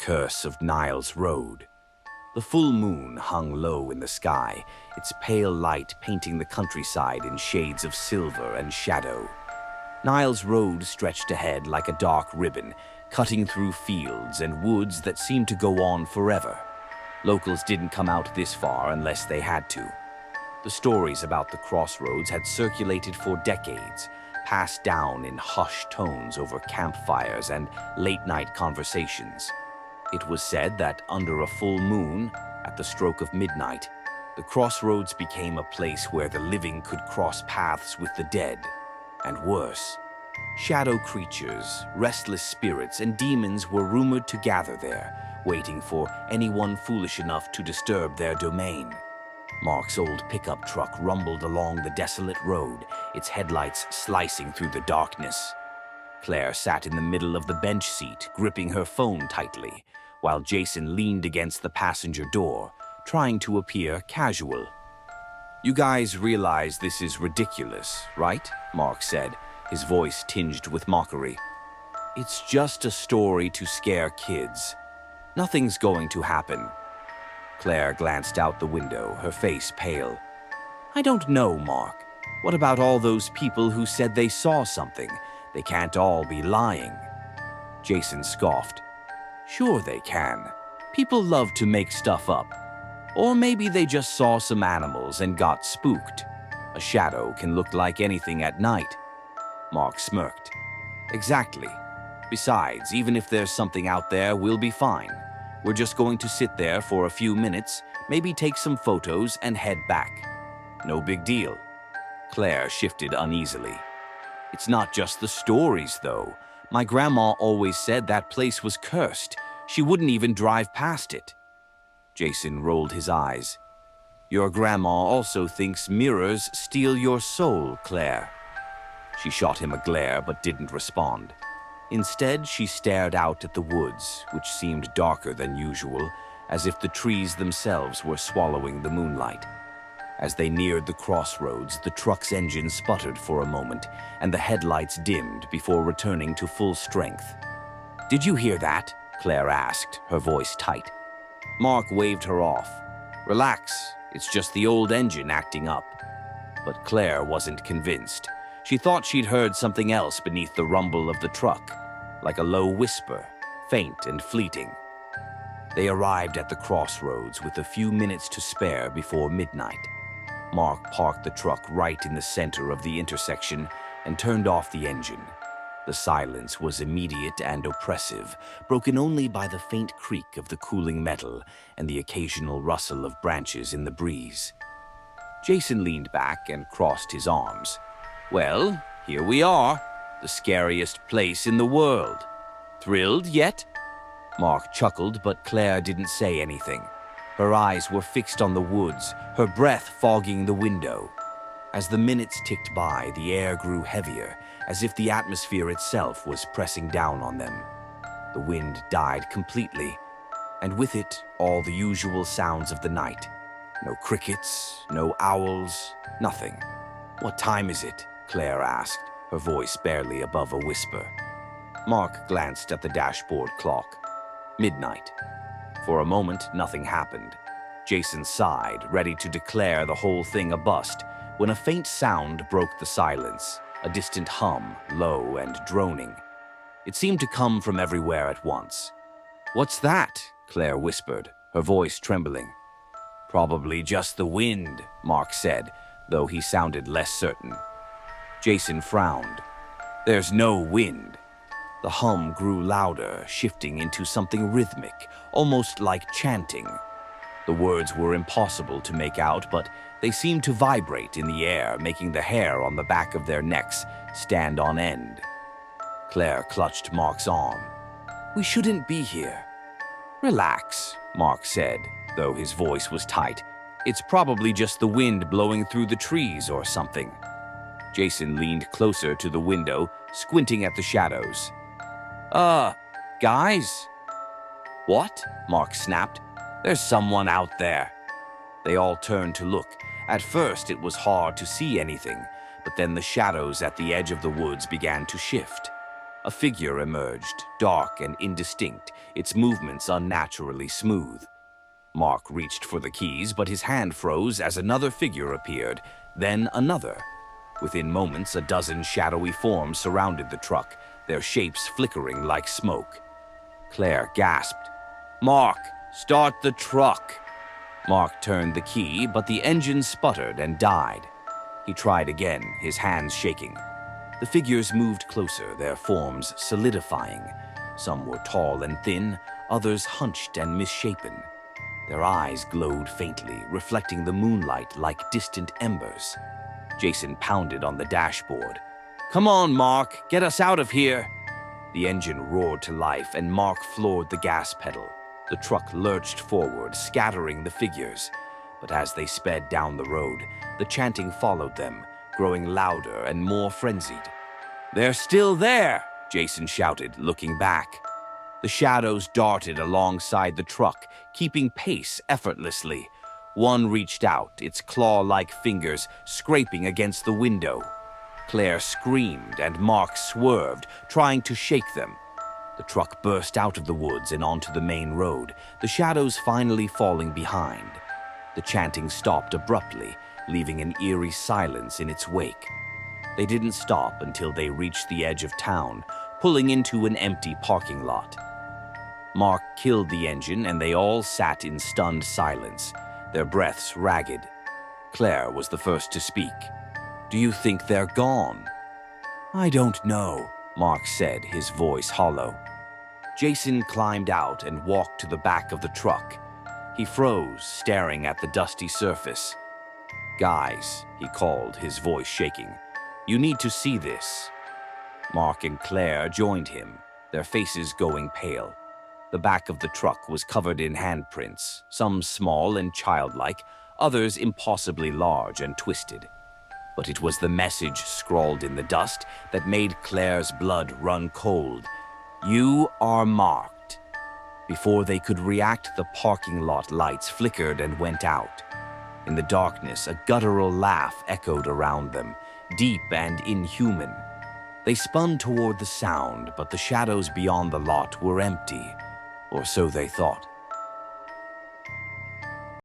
curse of Niles Road. The full moon hung low in the sky, its pale light painting the countryside in shades of silver and shadow. Niles Road stretched ahead like a dark ribbon, cutting through fields and woods that seemed to go on forever. Locals didn't come out this far unless they had to. The stories about the crossroads had circulated for decades, passed down in hushed tones over campfires and late-night conversations. It was said that under a full moon, at the stroke of midnight, the crossroads became a place where the living could cross paths with the dead. And worse, shadow creatures, restless spirits, and demons were rumored to gather there, waiting for anyone foolish enough to disturb their domain. Mark's old pickup truck rumbled along the desolate road, its headlights slicing through the darkness. Claire sat in the middle of the bench seat, gripping her phone tightly, while Jason leaned against the passenger door, trying to appear casual. "You guys realize this is ridiculous, right?" Mark said, his voice tinged with mockery. "It's just a story to scare kids. Nothing's going to happen." Claire glanced out the window, her face pale. "I don't know, Mark. What about all those people who said they saw something? They can't all be lying." Jason scoffed. "Sure they can. People love to make stuff up. Or maybe they just saw some animals and got spooked. A shadow can look like anything at night." Mark smirked. "Exactly. Besides, even if there's something out there, we'll be fine. We're just going to sit there for a few minutes, maybe take some photos and head back. No big deal." Claire shifted uneasily. "It's not just the stories, though. My grandma always said that place was cursed. She wouldn't even drive past it." Jason rolled his eyes. "Your grandma also thinks mirrors steal your soul, Claire." She shot him a glare but didn't respond. Instead, she stared out at the woods, which seemed darker than usual, as if the trees themselves were swallowing the moonlight. As they neared the crossroads, the truck's engine sputtered for a moment, and the headlights dimmed before returning to full strength. "Did you hear that?" Claire asked, her voice tight. Mark waved her off. "Relax, it's just the old engine acting up." But Claire wasn't convinced. She thought she'd heard something else beneath the rumble of the truck, like a low whisper, faint and fleeting. They arrived at the crossroads with a few minutes to spare before midnight. Mark parked the truck right in the center of the intersection and turned off the engine. The silence was immediate and oppressive, broken only by the faint creak of the cooling metal and the occasional rustle of branches in the breeze. Jason leaned back and crossed his arms. "Well, here we are, the scariest place in the world. Thrilled yet?" Mark chuckled, but Claire didn't say anything. Her eyes were fixed on the woods, her breath fogging the window. As the minutes ticked by, the air grew heavier, as if the atmosphere itself was pressing down on them. The wind died completely, and with it, all the usual sounds of the night. No crickets, no owls, nothing. "What time is it?" Claire asked, her voice barely above a whisper. Mark glanced at the dashboard clock. Midnight. For a moment, nothing happened. Jason sighed, ready to declare the whole thing a bust, when a faint sound broke the silence, a distant hum, low and droning. It seemed to come from everywhere at once. "What's that?" Claire whispered, her voice trembling. "Probably just the wind," Mark said, though he sounded less certain. Jason frowned. "There's no wind." The hum grew louder, shifting into something rhythmic, almost like chanting. The words were impossible to make out, but they seemed to vibrate in the air, making the hair on the back of their necks stand on end. Claire clutched Mark's arm. "We shouldn't be here." "Relax," Mark said, though his voice was tight. "It's probably just the wind blowing through the trees or something." Jason leaned closer to the window, squinting at the shadows. Guys?" "What?" Mark snapped. "There's someone out there." They all turned to look. At first, it was hard to see anything, but then the shadows at the edge of the woods began to shift. A figure emerged, dark and indistinct, its movements unnaturally smooth. Mark reached for the keys, but his hand froze as another figure appeared, then another. Within moments, a dozen shadowy forms surrounded the truck, their shapes flickering like smoke. Claire gasped, "Mark, start the truck!" Mark turned the key, but the engine sputtered and died. He tried again, his hands shaking. The figures moved closer, their forms solidifying. Some were tall and thin, others hunched and misshapen. Their eyes glowed faintly, reflecting the moonlight like distant embers. Jason pounded on the dashboard. "Come on, Mark, get us out of here!" The engine roared to life, and Mark floored the gas pedal. The truck lurched forward, scattering the figures. But as they sped down the road, the chanting followed them, growing louder and more frenzied. "They're still there!" Jason shouted, looking back. The shadows darted alongside the truck, keeping pace effortlessly. One reached out, its claw-like fingers scraping against the window. Claire screamed, and Mark swerved, trying to shake them. The truck burst out of the woods and onto the main road, the shadows finally falling behind. The chanting stopped abruptly, leaving an eerie silence in its wake. They didn't stop until they reached the edge of town, pulling into an empty parking lot. Mark killed the engine, and they all sat in stunned silence, their breaths ragged. Claire was the first to speak. "Do you think they're gone?" "I don't know," Mark said, his voice hollow. Jason climbed out and walked to the back of the truck. He froze, staring at the dusty surface. "Guys," he called, his voice shaking, "you need to see this." Mark and Claire joined him, their faces going pale. The back of the truck was covered in handprints, some small and childlike, others impossibly large and twisted. But it was the message scrawled in the dust that made Claire's blood run cold. "You are marked." Before they could react, the parking lot lights flickered and went out. In the darkness, a guttural laugh echoed around them, deep and inhuman. They spun toward the sound, but the shadows beyond the lot were empty, or so they thought.